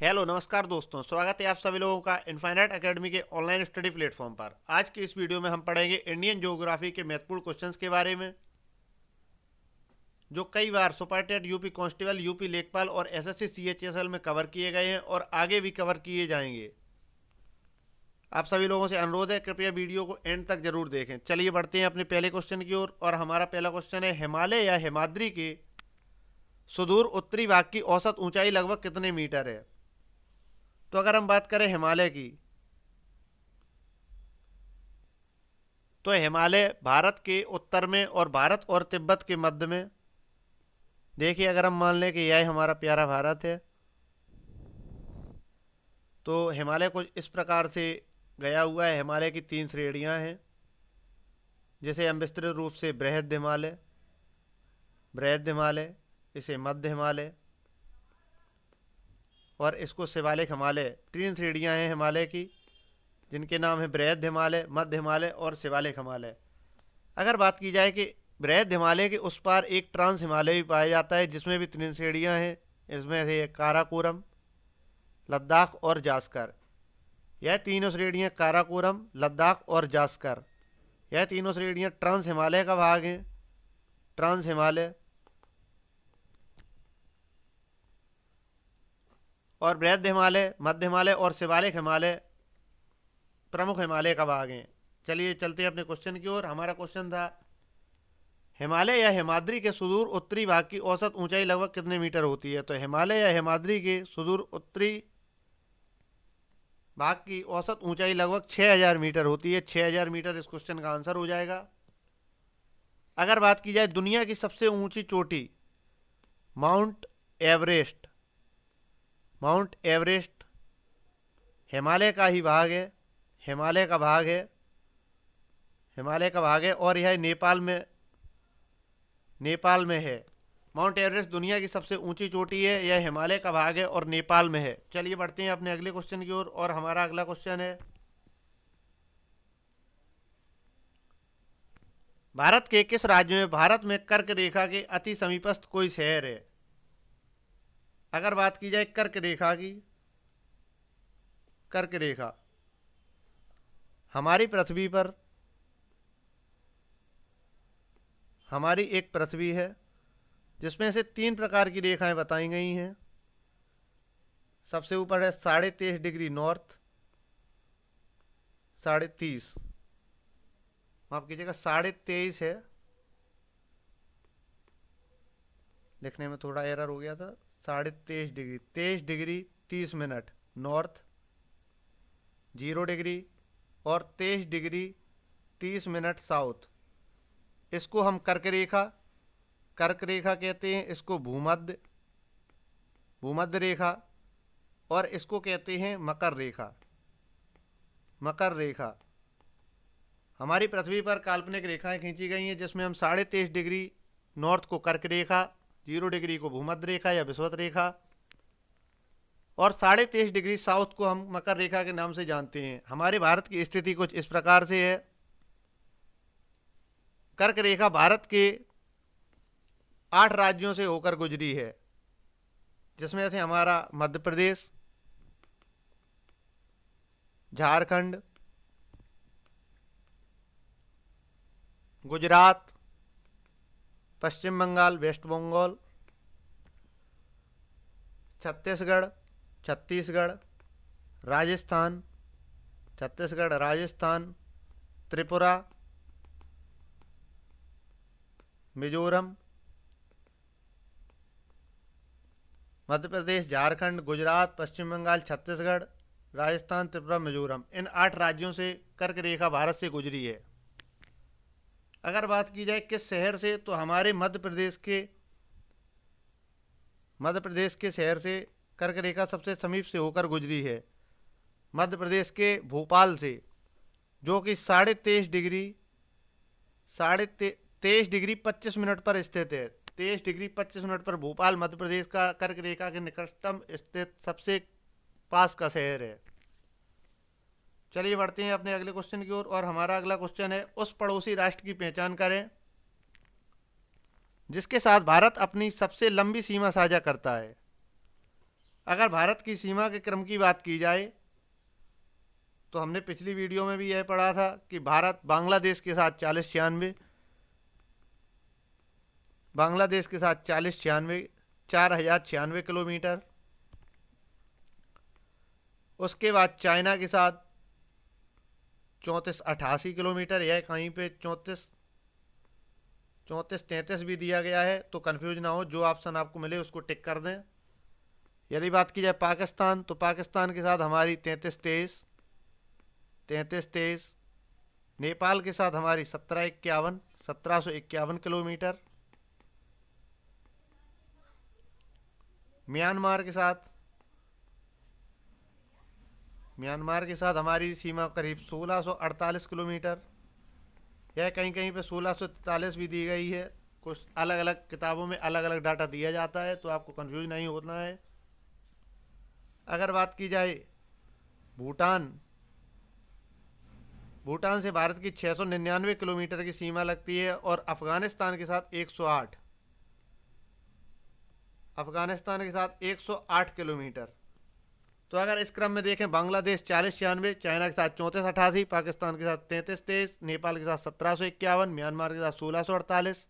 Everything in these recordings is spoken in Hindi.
हेलो नमस्कार दोस्तों, स्वागत है आप सभी लोगों का इनफाइनाइट एकेडमी के ऑनलाइन स्टडी प्लेटफॉर्म पर। आज की इस वीडियो में हम पढ़ेंगे इंडियन ज्योग्राफी के महत्वपूर्ण क्वेश्चंस के बारे में, जो कई बार super TET, UP constable, UP लेखपाल और एसएससी सीएचएसएल में कवर किए गए हैं और आगे भी कवर किए जाएंगे। आप सभी लोगों से अनुरोध है, कृपया वीडियो को एंड तक जरूर देखें। चलिए बढ़ते हैं अपने पहले क्वेश्चन की ओर। और हमारा पहला क्वेश्चन है, हिमालय या हिमाद्री के सुदूर उत्तरी भाग की औसत ऊंचाई लगभग कितने मीटर है? तो अगर हम बात करें हिमालय की, तो हिमालय भारत के उत्तर में और भारत और तिब्बत के मध्य में। देखिए, अगर हम मान लें कि यह हमारा प्यारा भारत है, तो हिमालय कुछ इस प्रकार से गया हुआ है। हिमालय की 3 श्रेणियां हैं, जिसे हम विस्तृत रूप से बृहद हिमालय, इसे मध्य हिमालय और इसको शिवालिक हिमालय। 3 श्रेणियां हैं हिमालय की, जिनके नाम है बृहद हिमालय, मध्य हिमालय और शिवालिक हिमालय। अगर बात की जाए कि बृहद हिमालय के उस पार एक ट्रांस हिमालय भी पाया जाता है, जिसमें भी 3 श्रेणियां हैं। इसमें से काराकोरम, लद्दाख और जास्कर। यह तीनों श्रेणियां काराकोरम, लद्दाख और जास्कर, यह तीनों श्रेणियां ट्रांस हिमालय का भाग हैं। ट्रांस हिमालय और बृहद हिमालय, मध्य हिमालय और शिवालिक हिमालय प्रमुख हिमालय का भाग हैं। चलिए चलते हैं अपने क्वेश्चन की ओर। हमारा क्वेश्चन था, हिमालय या हिमाद्री के सुदूर उत्तरी भाग की औसत ऊंचाई लगभग कितने मीटर होती है? तो हिमालय या हिमाद्री के सुदूर उत्तरी भाग की औसत ऊंचाई लगभग 6000 मीटर होती है। 6000 मीटर इस क्वेश्चन का आंसर हो जाएगा। अगर बात की जाए दुनिया की सबसे ऊंची चोटी, mount Everest, mount Everest Himalaya का ही भाग है। हिमालय का भाग है, हिमालय का भाग है और यह नेपाल में है। माउंट एवरेस्ट दुनिया की सबसे ऊंची चोटी है, यह हिमालय का भाग है और नेपाल में है। चलिए बढ़ते हैं अपने अगले क्वेश्चन की ओर। और हमारा अगला क्वेश्चन है, भारत के किस राज्य में भारत में कर्क रेखा के अति समीपस्थ कोई शहर है? अगर बात की जाए कर्क रेखा की, कर्क रेखा हमारी पृथ्वी पर, हमारी एक पृथ्वी है जिसमें से 3 प्रकार की रेखाएं बताई गई हैं। सबसे ऊपर है 23.5 डिग्री नॉर्थ, 30.5, माफ कीजिएगा 23.5 है, लिखने में थोड़ा एरर हो गया था। 23.5 degree, 23 degree 30 minute north, 0 degree और 23 डिग्री 30 मिनट साउथ। इसको हम कर्क रेखा कहते हैं। इसको भूमध्य रेखा और इसको कहते हैं मकर रेखा। मकर रेखा हमारी पृथ्वी पर काल्पनिक रेखाएं खींची गई हैं, जिसमें हम 23.5 डिग्री नॉर्थ को कर्क रेखा, 0 डिग्री को भूमध्य रेखा या विषुवत रेखा और 23.5 डिग्री साउथ को हम मकर रेखा के नाम से जानते हैं। हमारे भारत की स्थिति कुछ इस प्रकार से है। कर्क रेखा भारत के 8 राज्यों से होकर गुजरी है, जिसमें से हमारा मध्य प्रदेश, झारखंड, गुजरात, पश्चिम बंगाल, वेस्ट बंगाल, छत्तीसगढ़, राजस्थान, त्रिपुरा, मिजोरम, मध्य प्रदेश, झारखंड, गुजरात, पश्चिम बंगाल, छत्तीसगढ़, राजस्थान, त्रिपुरा, मिजोरम, इन 8 राज्यों से कर्क रेखा भारत से गुजरी है। अगर बात की जाए किस शहर से, तो हमारे मध्य प्रदेश के शहर से कर्क रेखा सबसे समीप से होकर गुजरी है। मध्य प्रदेश के भोपाल से, जो कि 23.5 डिग्री 25 मिनट पर स्थित है। 23 डिग्री 25 मिनट पर भोपाल मध्य प्रदेश का कर्क रेखा के निकटतम स्थित सबसे पास का शहर है। चलिए बढ़ते हैं अपने अगले क्वेश्चन की ओर। और हमारा अगला क्वेश्चन है, उस पड़ोसी राष्ट्र की पहचान करें जिसके साथ भारत अपनी सबसे लंबी सीमा साझा करता है। अगर भारत की सीमा के क्रम की बात की जाए तो हमने पिछली वीडियो में भी यह पढ़ा था कि भारत बांग्लादेश के साथ 40-96, बांग्लादेश के साथ 40-96, 4096 किलोमीटर। उसके बाद चाइना के साथ 3488 किलोमीटर, यह कहीं पे 34-33 भी दिया गया है, तो कंफ्यूज ना हो, जो ऑप्शन आपको मिले उसको टिक कर दें। यदि बात की जाए पाकिस्तान, तो पाकिस्तान के साथ हमारी 33-23, नेपाल के साथ हमारी 1751 किलोमीटर। म्यांमार के साथ हमारी सीमा करीब 1648 किलोमीटर। यह कहीं कहीं पे 1643 भी दी गई है, कुछ अलग अलग किताबों में अलग अलग डाटा दिया जाता है, तो आपको कंफ्यूज नहीं होना है। अगर बात की जाए भूटान, भूटान से भारत की 699 किलोमीटर की सीमा लगती है, और अफगानिस्तान के साथ 108, अफगानिस्तान के साथ 108 किलोमीटर। तो अगर इस क्रम में देखें, बांग्लादेश 4096, चाइना के साथ 3488, पाकिस्तान के साथ 3323, नेपाल के साथ 1751, म्यांमार के साथ 1648,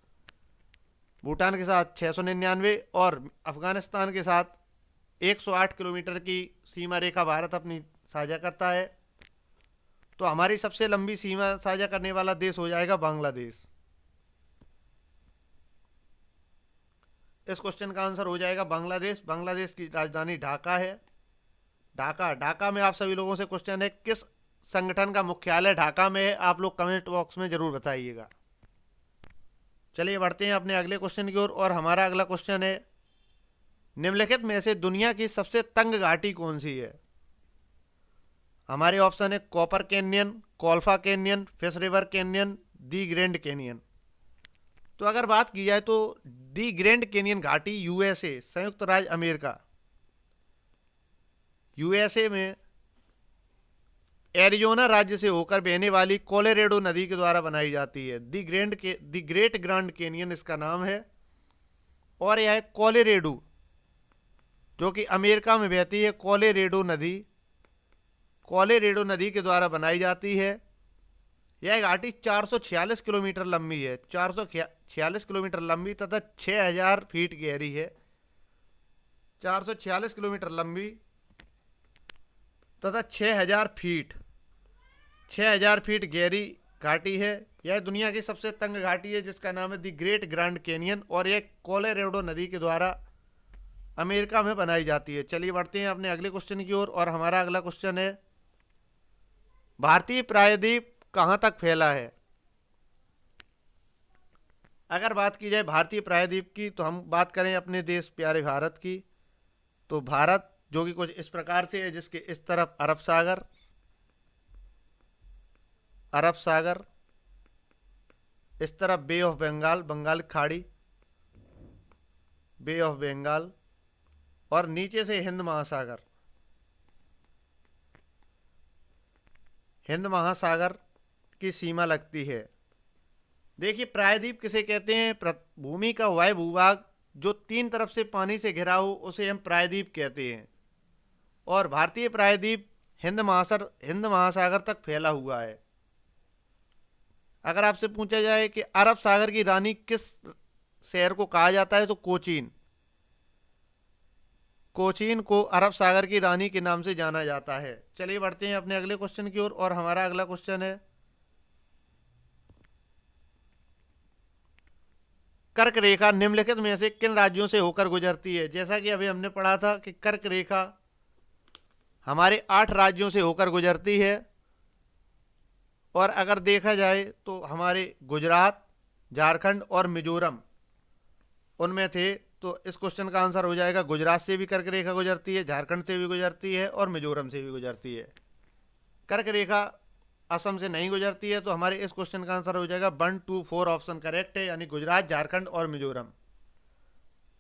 भूटान के साथ 699 और अफगानिस्तान के साथ 108 किलोमीटर की सीमा रेखा भारत अपनी साझा करता है। तो हमारी सबसे लंबी सीमा साझा करने वाला देश हो जाएगा बांग्लादेश। इस क्वेश्चन का आंसर हो जाएगा बांग्लादेश। बांग्लादेश की राजधानी ढाका है। ढाका में आप सभी लोगों से क्वेश्चन है, किस संगठन का मुख्यालय ढाका में है? आप लोग कमेंट बॉक्स में जरूर बताइएगा। चलिए बढ़ते हैं अपने अगले क्वेश्चन की ओर, और हमारा अगला क्वेश्चन है, निम्नलिखित में से दुनिया की सबसे तंग घाटी कौन सी है? हमारे ऑप्शन है Copper Canyon, Colca Canyon, Fish River Canyon, the Grand Canyon. तो अगर बात की जाए तो दी ग्रैंड कैनियन घाटी यूएसए, संयुक्त राज्य अमेरिका, यूएसए में एरिजोना राज्य से होकर बहने वाली कोलोराडो नदी के द्वारा बनाई जाती है। दी ग्रेट ग्रैंड कैनियन इसका नाम है, और यह कोलोराडो जो कि अमेरिका में बहती है, कोलोराडो नदी के द्वारा बनाई जाती है। यह घाटी 446 किलोमीटर लंबी है, 446 किलोमीटर लंबी तथा 6000 फीट गहरी है। 446 किलोमीटर लंबी तथा 6000 फीट गहरी घाटी है। यह दुनिया की सबसे तंग घाटी है, जिसका नाम है दी ग्रेट ग्रैंड कैनियन, और यह कोलोराडो नदी के द्वारा अमेरिका में बनाई जाती है। चलिए बढ़ते हैं अपने अगले क्वेश्चन की ओर, और हमारा अगला क्वेश्चन है, भारतीय प्रायद्वीप कहां तक फैला है? अगर बात की जाए भारतीय प्रायद्वीप की, तो हम बात करें अपने देश प्यारे भारत की, तो भारत जो कि कुछ इस प्रकार से है, जिसके इस तरफ अरब सागर, इस तरफ बे ऑफ बंगाल, बंगाल की खाड़ी, बे ऑफ बंगाल, और नीचे से हिंद महासागर की सीमा लगती है। देखिए, प्रायद्वीप किसे कहते हैं? भूमि का वायु भूभाग जो 3 तरफ से पानी से घिरा हो, उसे हम प्रायद्वीप कहते हैं। और भारतीय प्रायद्वीप हिंद महासागर तक फैला हुआ है। अगर आपसे पूछा जाए कि अरब सागर की रानी किस शहर को कहा जाता है, तो कोचीन को अरब सागर की रानी के नाम से जाना जाता है। चलिए बढ़ते हैं अपने अगले क्वेश्चन की ओर, और हमारा अगला क्वेश्चन है, कर्क रेखा निम्नलिखित में से किन राज्यों से होकर गुजरती है? जैसा कि अभी हमने पढ़ा था कि कर्क रेखा हमारे 8 राज्यों से होकर गुजरती है, और अगर देखा जाए तो हमारे गुजरात, झारखंड और मिजोरम उनमें थे। तो इस क्वेश्चन का आंसर हो जाएगा, गुजरात से भी कर्क रेखा गुजरती है, झारखंड से भी गुजरती है, और मिजोरम से भी गुजरती है। कर्क रेखा असम से नहीं गुजरती है, तो हमारे इस क्वेश्चन का आंसर हो जाएगा 1, 2, 4 ऑप्शन करेक्ट है, यानी गुजरात, झारखंड और मिजोरम।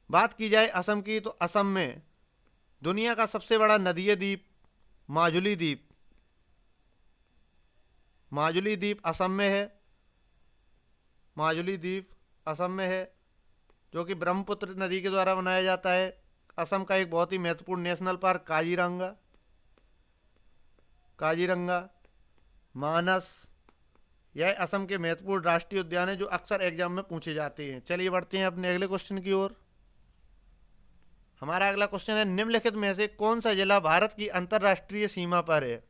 बात की जाए असम की, तो असम में दुनिया का सबसे बड़ा नदीय द्वीप माजुली द्वीप असम में है, जो कि ब्रह्मपुत्र नदी के द्वारा बनाया जाता है। असम का एक बहुत ही महत्वपूर्ण नेशनल पार्क काजीरंगा, काजीरंगा, मानस, यह असम के महत्वपूर्ण राष्ट्रीय उद्यान है जो अक्सर एग्जाम में पूछे जाते हैं। चलिए बढ़ते हैं अपने अगले क्वेश्चन की ओर। हमारा अगला क्वेश्चन है, निम्नलिखित में से कौन सा जिला भारत की अंतर्राष्ट्रीय सीमा पर है?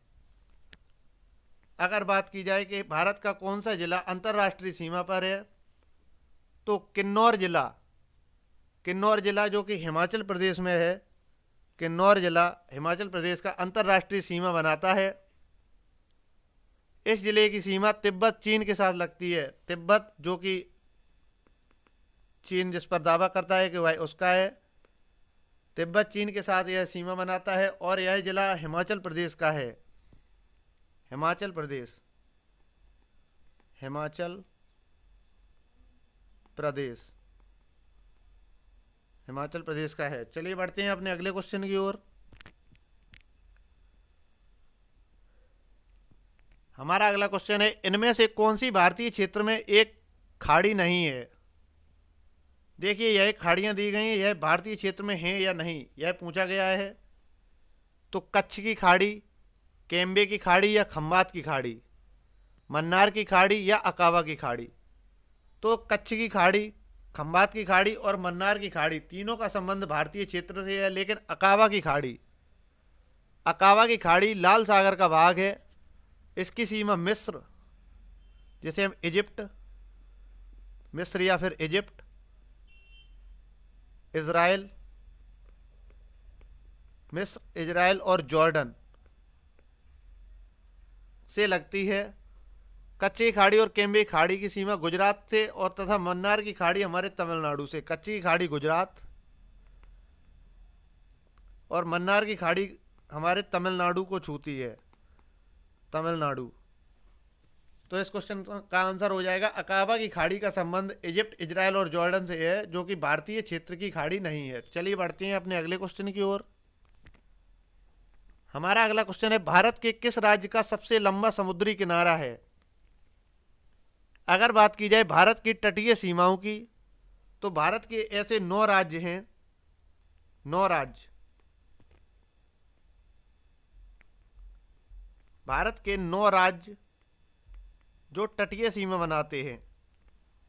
अगर बात की जाए कि भारत का कौन सा जिला अंतर्राष्ट्रीय सीमा पर है, तो किन्नौर जिला, किन्नौर जिला जो कि हिमाचल प्रदेश में है, किन्नौर जिला हिमाचल प्रदेश का अंतर्राष्ट्रीय सीमा बनाता है। इस जिले की सीमा तिब्बत चीन के साथ लगती है। तिब्बत जो कि चीन जिस पर दावा करता है कि वह उसका है, तिब्बत चीन के साथ यह सीमा बनाता है और यह जिला हिमाचल प्रदेश का है। हिमाचल प्रदेश, हिमाचल प्रदेश, हिमाचल प्रदेश का है। चलिए बढ़ते हैं अपने अगले क्वेश्चन की ओर। हमारा अगला क्वेश्चन है, इनमें से कौन सी भारतीय क्षेत्र में एक खाड़ी नहीं है? देखिए यह खाड़ियां दी गई हैं, यह भारतीय क्षेत्र में हैं या नहीं, यह पूछा गया है। तो कच्छ की खाड़ी, केम्बे की खाड़ी या खम्बात की खाड़ी, मन्नार की खाड़ी या अकाबा की खाड़ी। तो कच्छ की खाड़ी, खम्बात की खाड़ी और मन्नार की खाड़ी तीनों का संबंध भारतीय क्षेत्र से है, लेकिन अकाबा की खाड़ी, अकाबा की खाड़ी लाल सागर का भाग है। इसकी सीमा मिस्र, जिसे हम इजिप्ट, मिस्र या फिर इजिप्ट, इजराइल, मिस्र, इजराइल और जॉर्डन से लगती है। कच्ची खाड़ी और केम्बे खाड़ी की सीमा गुजरात से और तथा मन्नार की खाड़ी हमारे तमिलनाडु से। कच्ची खाड़ी गुजरात और मन्नार की खाड़ी हमारे तमिलनाडु को छूती है, तमिलनाडु। तो इस क्वेश्चन का आंसर हो जाएगा, अकाबा की खाड़ी का संबंध इजिप्ट, इजराइल और जॉर्डन से है, जो कि भारतीय क्षेत्र की खाड़ी नहीं है। चलिए बढ़ते हैं अपने अगले क्वेश्चन की ओर। हमारा अगला क्वेश्चन है, भारत के किस राज्य का सबसे लंबा समुद्री किनारा है? अगर बात की जाए भारत की तटीय सीमाओं की, तो भारत के ऐसे 9 राज्य हैं, 9 राज्य, भारत के 9 राज्य जो तटीय सीमा बनाते हैं।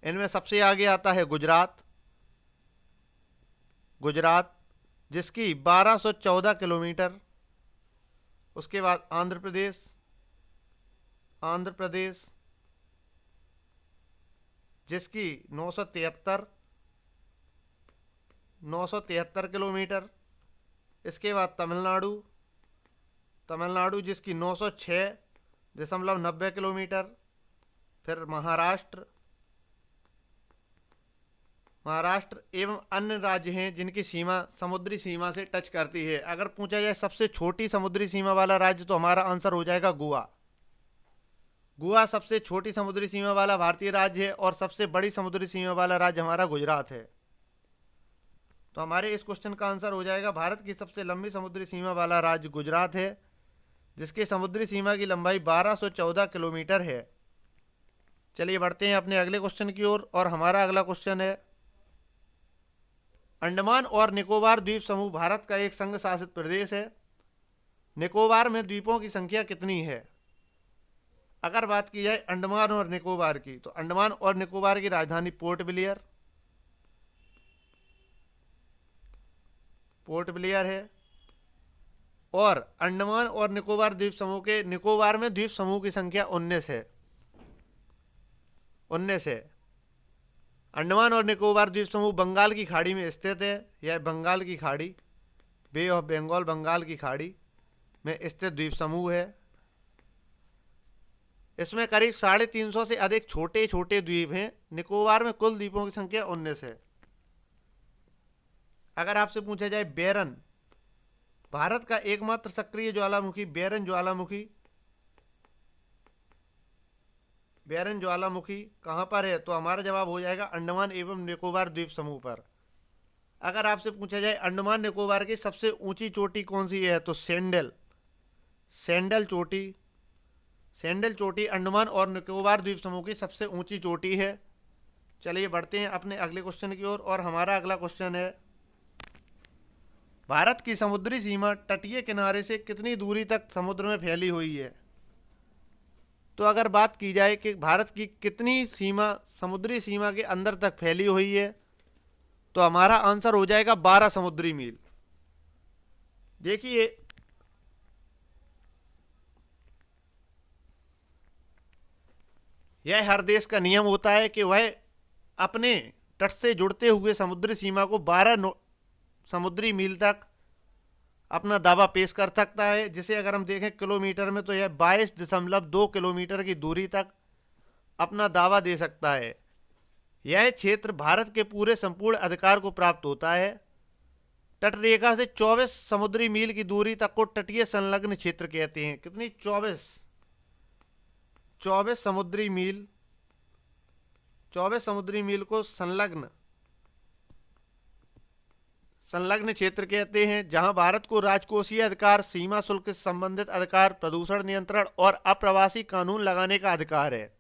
इनमें सबसे आगे आता है गुजरात, गुजरात जिसकी 1214 किलोमीटर। उसके बाद आंध्र प्रदेश, आंध्र प्रदेश जिसकी 973 किलोमीटर। इसके बाद तमिलनाडु, तमिलनाडु जिसकी 906.90 किलोमीटर। फिर महाराष्ट्र, महाराष्ट्र एवं अन्य राज्य हैं जिनकी सीमा समुद्री सीमा से टच करती है। अगर पूछा जाए सबसे छोटी समुद्री सीमा वाला राज्य, तो हमारा आंसर हो जाएगा गोवा। गोवा सबसे छोटी समुद्री सीमा वाला भारतीय राज्य है और सबसे बड़ी समुद्री सीमा वाला राज्य हमारा गुजरात है। तो हमारे इस क्वेश्चन का आंसर हो जाएगा, भारत की सबसे लंबी समुद्री सीमा वाला राज्य गुजरात है, जिसकी समुद्री सीमा की लंबाई 1214 किलोमीटर है। चलिए बढ़ते हैं अपने अगले क्वेश्चन की ओर और हमारा अगला क्वेश्चन है, अंडमान और निकोबार द्वीप समूह भारत का एक संघ शासित प्रदेश है। निकोबार में द्वीपों की संख्या कितनी है? अगर बात की जाए अंडमान और निकोबार की, तो अंडमान और निकोबार की राजधानी पोर्ट ब्लेयर, पोर्ट ब्लेयर है। और अंडमान और निकोबार द्वीप समूह के, निकोबार में द्वीप समूह की संख्या 19 है, 19 है। अंडमान और निकोबार द्वीप समूह बंगाल की खाड़ी में स्थित है। यह बंगाल की खाड़ी, बे ऑफ बंगाल, बंगाल की खाड़ी में स्थित द्वीप समूह है। इसमें करीब 350 से अधिक छोटे छोटे द्वीप हैं। निकोबार में कुल द्वीपों की संख्या 19 है। अगर आपसे पूछा जाए बेरन, भारत का एकमात्र सक्रिय ज्वालामुखी बेरन ज्वालामुखी, बेरन ज्वालामुखी कहां पर है? तो हमारा जवाब हो जाएगा अंडमान एवं निकोबार द्वीप समूह पर। अगर आपसे पूछा जाए अंडमान निकोबार की सबसे ऊंची चोटी कौन सी है, तो सेंडल, सेंडल चोटी, सेंडल चोटी अंडमान और निकोबार द्वीप समूह की सबसे ऊंची चोटी है। चलिए बढ़ते हैं अपने अगले क्वेश्चन की ओर और हमारा अगला क्वेश्चन है, भारत की समुद्री सीमा तटीय किनारे से कितनी दूरी तक समुद्र में फैली हुई है? तो अगर बात की जाए कि भारत की कितनी सीमा समुद्री सीमा के अंदर तक फैली हुई है, तो हमारा आंसर हो जाएगा 12 समुद्री मील। देखिए, यह हर देश का नियम होता है कि वह अपने तट से जुड़ते हुए समुद्री सीमा को 12 समुद्री मील तक अपना दावा पेश कर सकता है, जिसे अगर हम देखें किलोमीटर में तो यह 22.2 किलोमीटर की दूरी तक अपना दावा दे सकता है। यह क्षेत्र भारत के पूरे संपूर्ण अधिकार को प्राप्त होता है। तटरेखा से 24 समुद्री मील की दूरी तक को तटीय संलग्न क्षेत्र कहते हैं। कितनी? 24 समुद्री मील, 24 समुद्री मील को संलग्न क्षेत्र कहते हैं, जहां भारत को राजकोषीय अधिकार, सीमा शुल्क से संबंधित अधिकार, प्रदूषण नियंत्रण और अप्रवासी कानून लगाने का अधिकार है।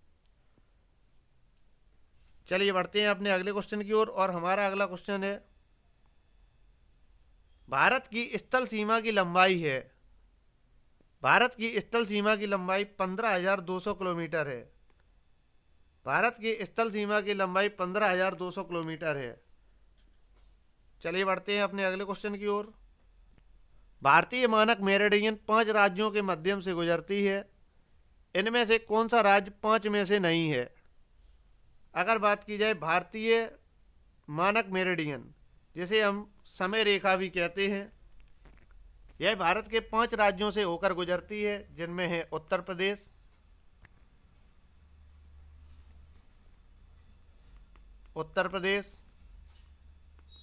चलिए बढ़ते हैं अपने अगले क्वेश्चन की ओर, और हमारा अगला क्वेश्चन है, भारत की स्थल सीमा की लंबाई है। भारत की स्थल सीमा की लंबाई 15,200 किलोमीटर है। भारत की स्थल सीमा की लंबाई 15,200 किलोमीटर है। चलिए बढ़ते हैं अपने अगले क्वेश्चन की ओर। भारतीय मानक मेरिडियन 5 राज्यों के माध्यम से गुजरती है। इनमें से कौन सा राज्य 5 में से नहीं है? अगर बात की जाए भारतीय मानक मेरिडियन, जिसे हम समय रेखा भी कहते हैं, यह भारत के 5 राज्यों से होकर गुजरती है, जिनमें है उत्तर प्रदेश,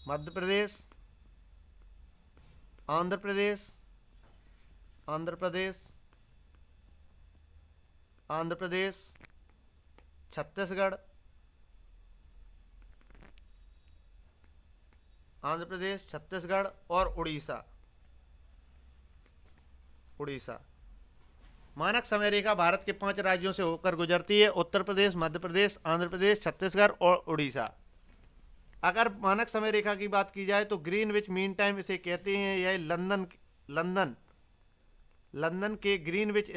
मध्य प्रदेश, आंध्र प्रदेश, छत्तीसगढ़, और उड़ीसा। मानक समय रेखा भारत के 5 राज्यों से होकर गुजरती है: उत्तर प्रदेश, मध्य प्रदेश, आंध्र प्रदेश, छत्तीसगढ़ और उड़ीसा। अगर मानक समय रेखा की बात की जाए तो ग्रीनविच मीन टाइम इसे कहते हैं। यह लंदन के ग्रीनविच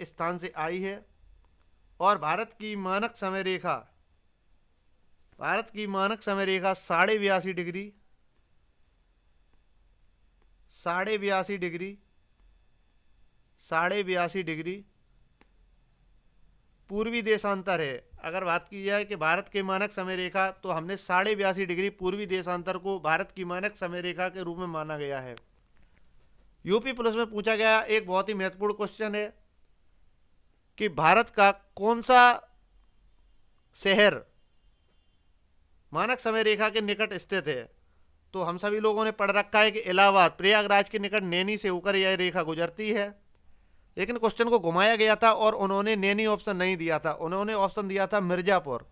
स्थान से आई है। और भारत की मानक समय रेखा 82.5 डिग्री पूर्वी देशांतर है। अगर बात की जाए कि भारत के मानक समय रेखा, तो हमने 82.5 डिग्री पूर्वी देशांतर को भारत की मानक समय रेखा के रूप में माना गया है। यूपी पुलिस में पूछा गया एक बहुत ही महत्वपूर्ण क्वेश्चन है कि भारत का कौन सा शहर मानक समय रेखा के निकट स्थित है? तो हम सभी लोगों ने पढ़ रखा है कि इलाहाबाद, प्रयागराज के निकट नैनी से होकर यह रेखा गुजरती है। लेकिन क्वेश्चन को घुमाया गया था और उन्होंने नैनी ऑप्शन नहीं दिया था, उन्होंने ऑप्शन दिया था मिर्जापुर।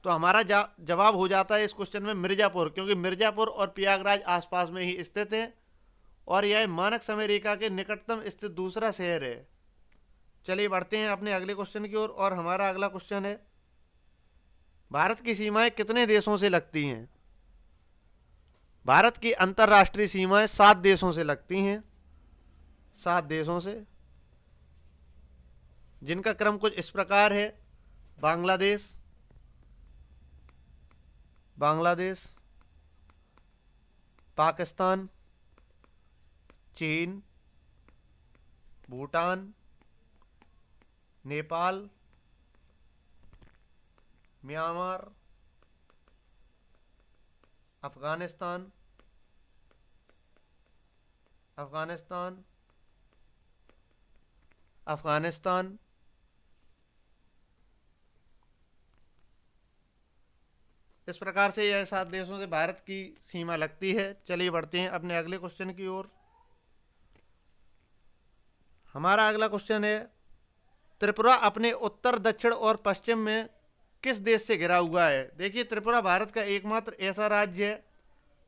तो हमारा जवाब हो जाता है इस क्वेश्चन में मिर्जापुर, क्योंकि मिर्जापुर और प्रयागराज आसपास में ही स्थित है और यह मानक समय रेखा के निकटतम स्थित दूसरा शहर है। चलिए बढ़ते हैं अपने अगले क्वेश्चन की ओर, और हमारा अगला क्वेश्चन है, भारत की सीमाएं कितने देशों से लगती हैं? भारत की अंतर्राष्ट्रीय सीमाएं 7 देशों से लगती हैं, 7 देशों से, जिनका क्रम कुछ इस प्रकार है: बांग्लादेश, पाकिस्तान, चीन, भूटान, नेपाल, म्यांमार, अफगानिस्तान, इस प्रकार से यह 7 देशों से भारत की सीमा लगती है। चलिए बढ़ते हैं अपने अगले क्वेश्चन की ओर। हमारा अगला क्वेश्चन है, त्रिपुरा अपने उत्तर, दक्षिण और पश्चिम में किस देश से घिरा हुआ है? देखिए, त्रिपुरा भारत का एकमात्र ऐसा राज्य है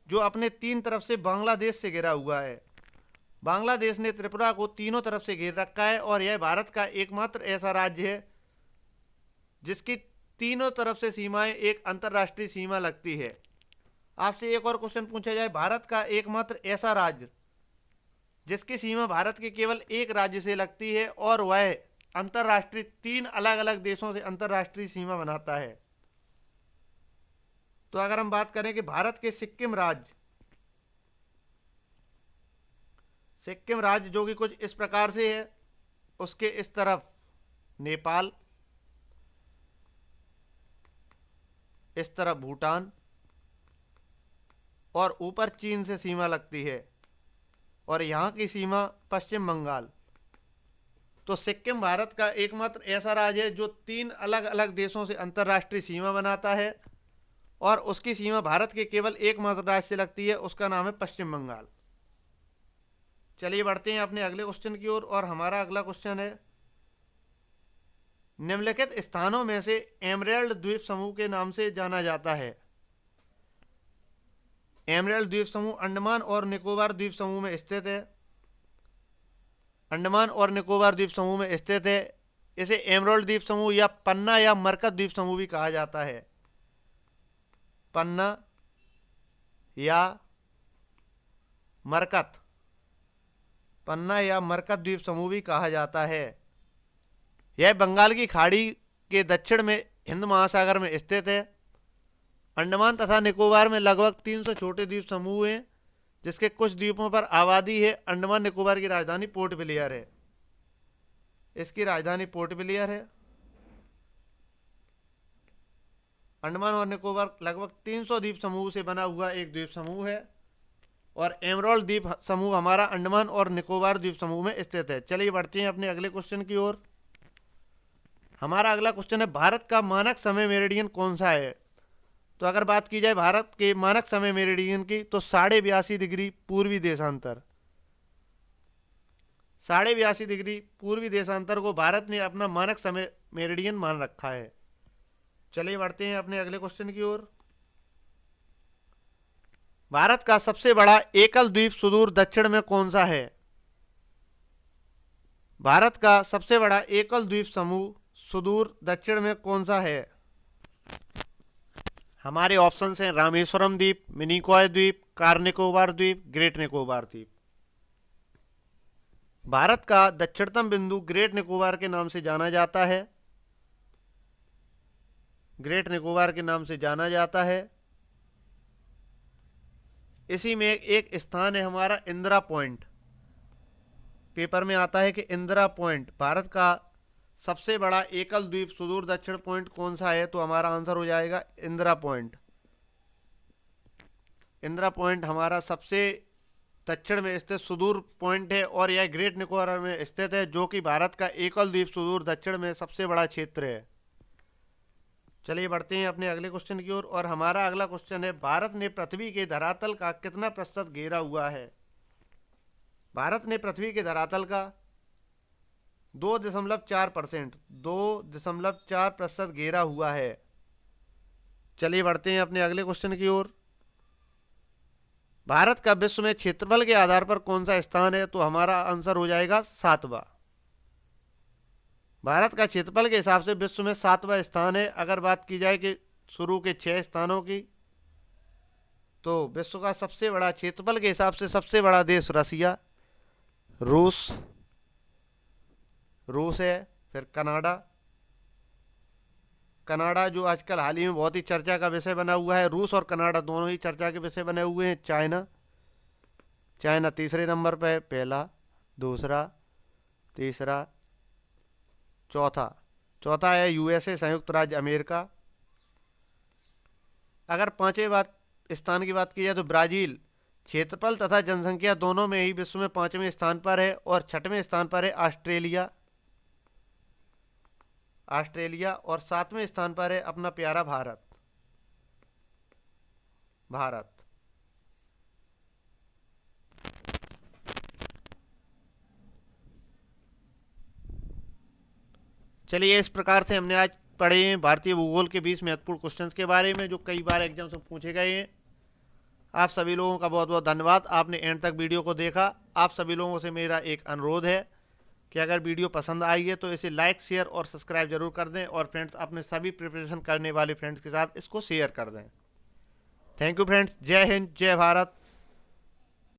जो अपने 3 तरफ से बांग्लादेश से घिरा हुआ है। बांग्लादेश ने त्रिपुरा को तीनों तरफ से घेर रखा है और यह भारत का एकमात्र ऐसा राज्य है जिसकी तीनों तरफ से सीमाएं एक अंतरराष्ट्रीय सीमा लगती है। आपसे एक और क्वेश्चन पूछा जाए, भारत का एकमात्र ऐसा राज्य जिसकी सीमा भारत के केवल एक राज्य से लगती है और वह अंतरराष्ट्रीय 3 अलग अलग देशों से अंतरराष्ट्रीय सीमा बनाता है। तो अगर हम बात करें कि भारत के सिक्किम राज्य जो कि कुछ इस प्रकार से है, उसके इस तरफ नेपाल, इस तरफ भूटान और ऊपर चीन से सीमा लगती है, और यहां की सीमा पश्चिम बंगाल। तो सिक्किम भारत का एकमात्र ऐसा राज्य है जो 3 अलग अलग देशों से अंतरराष्ट्रीय सीमा बनाता है, और उसकी सीमा भारत के केवल एकमात्र राज्य से लगती है, उसका नाम है पश्चिम बंगाल। चलिए बढ़ते हैं अपने अगले क्वेश्चन की ओर, और हमारा अगला क्वेश्चन है, निम्नलिखित स्थानों में से एमरेल्ड द्वीप समूह के नाम से जाना जाता है। एमरेल्ड द्वीप समूह अंडमान और निकोबार द्वीप समूह में स्थित है। अंडमान और निकोबार द्वीप समूह में स्थित है। इसे एमरेल्ड द्वीप समूह या पन्ना या मरकत द्वीप समूह भी कहा जाता है। पन्ना या मरकत, पन्ना या मरकत द्वीप समूह भी कहा जाता है। यह बंगाल की खाड़ी के दक्षिण में हिंद महासागर में स्थित है। अंडमान तथा निकोबार में लगभग 300 छोटे द्वीप समूह हैं, जिसके कुछ द्वीपों पर आबादी है। अंडमान निकोबार की राजधानी पोर्ट ब्लेयर है। इसकी राजधानी पोर्ट ब्लेयर है। अंडमान और निकोबार लगभग 300 द्वीप समूह से बना हुआ एक द्वीप समूह है, और एमरेल्ड द्वीप समूह हमारा अंडमान और निकोबार द्वीप समूह में स्थित है। चलिए बढ़ते हैं अपने अगले क्वेश्चन की ओर। हमारा अगला क्वेश्चन है, भारत का मानक समय मेरिडियन कौन सा है? तो अगर बात की जाए भारत के मानक समय मेरिडियन की, तो 82.5 डिग्री पूर्वी देशांतर। 82.5 डिग्री पूर्वी देशांतर को भारत ने अपना मानक समय मेरिडियन मान रखा है। चलिए बढ़ते हैं अपने अगले क्वेश्चन की ओर। भारत का सबसे बड़ा एकल द्वीप सुदूर दक्षिण में कौन सा है? भारत का सबसे बड़ा एकल द्वीप समूह सुदूर दक्षिण में कौन सा है? हमारे ऑप्शन हैं रामेश्वरम द्वीप, मिनिकॉय द्वीप, कार निकोबार द्वीप, ग्रेट निकोबार द्वीप। भारत का दक्षिणतम बिंदु ग्रेट निकोबार के नाम से जाना जाता है। ग्रेट निकोबार के नाम से जाना जाता है। इसी में एक स्थान है हमारा इंदिरा पॉइंट। पेपर में आता है कि इंदिरा पॉइंट भारत का सबसे बड़ा एकल द्वीप सुदूर दक्षिण पॉइंट कौन सा है? तो हमारा आंसर हो जाएगा इंदिरा पॉइंट। इंदिरा पॉइंट हमारा सबसे दक्षिण में स्थित सुदूर पॉइंट है, और यह ग्रेट निकोबार में स्थित है, जो कि भारत का एकल द्वीप सुदूर दक्षिण में सबसे बड़ा क्षेत्र है। चलिए बढ़ते हैं अपने अगले क्वेश्चन की ओर, और हमारा अगला क्वेश्चन है, भारत ने पृथ्वी के धरातल का कितना प्रतिशत घेरा हुआ है? भारत ने पृथ्वी के धरातल का 2.4%, 2.4% घेरा हुआ है। चलिए बढ़ते हैं अपने अगले क्वेश्चन की ओर। भारत का विश्व में क्षेत्रफल के आधार पर कौन सा स्थान है? तो हमारा आंसर हो जाएगा 7वां। भारत का क्षेत्रफल के हिसाब से विश्व में 7वां स्थान है। अगर बात की जाए कि शुरू के 6 स्थानों की, तो विश्व का सबसे बड़ा क्षेत्रफल के हिसाब से सबसे बड़ा देश रसिया, रूस है। फिर कनाडा जो आजकल हाल ही में बहुत ही चर्चा का विषय बना हुआ है। रूस और कनाडा दोनों ही चर्चा के विषय बने हुए हैं। चाइना तीसरे नंबर पे है, पहला, दूसरा, तीसरा, चौथा है यूएसए, संयुक्त राज्य अमेरिका। अगर 5वें स्थान की बात की जाए तो ब्राजील क्षेत्रफल तथा जनसंख्या दोनों में ही विश्व में 5वें स्थान पर है, और 6वें स्थान पर है ऑस्ट्रेलिया, और 7वें स्थान पर है अपना प्यारा भारत। चलिए इस प्रकार से हमने आज पढ़े हैं भारतीय भूगोल के 20 महत्वपूर्ण क्वेश्चंस के बारे में, जो कई बार एग्जाम से पूछे गए हैं। आप सभी लोगों का बहुत बहुत धन्यवाद, आपने एंड तक वीडियो को देखा। आप सभी लोगों से मेरा एक अनुरोध है, कि अगर वीडियो पसंद आई है तो इसे लाइक शेयर और सब्सक्राइब जरूर कर दें, और फ्रेंड्स अपने सभी प्रिपरेशन करने वाले फ्रेंड्स के साथ इसको शेयर कर दें। थैंक यू फ्रेंड्स, जय हिंद जय भारत।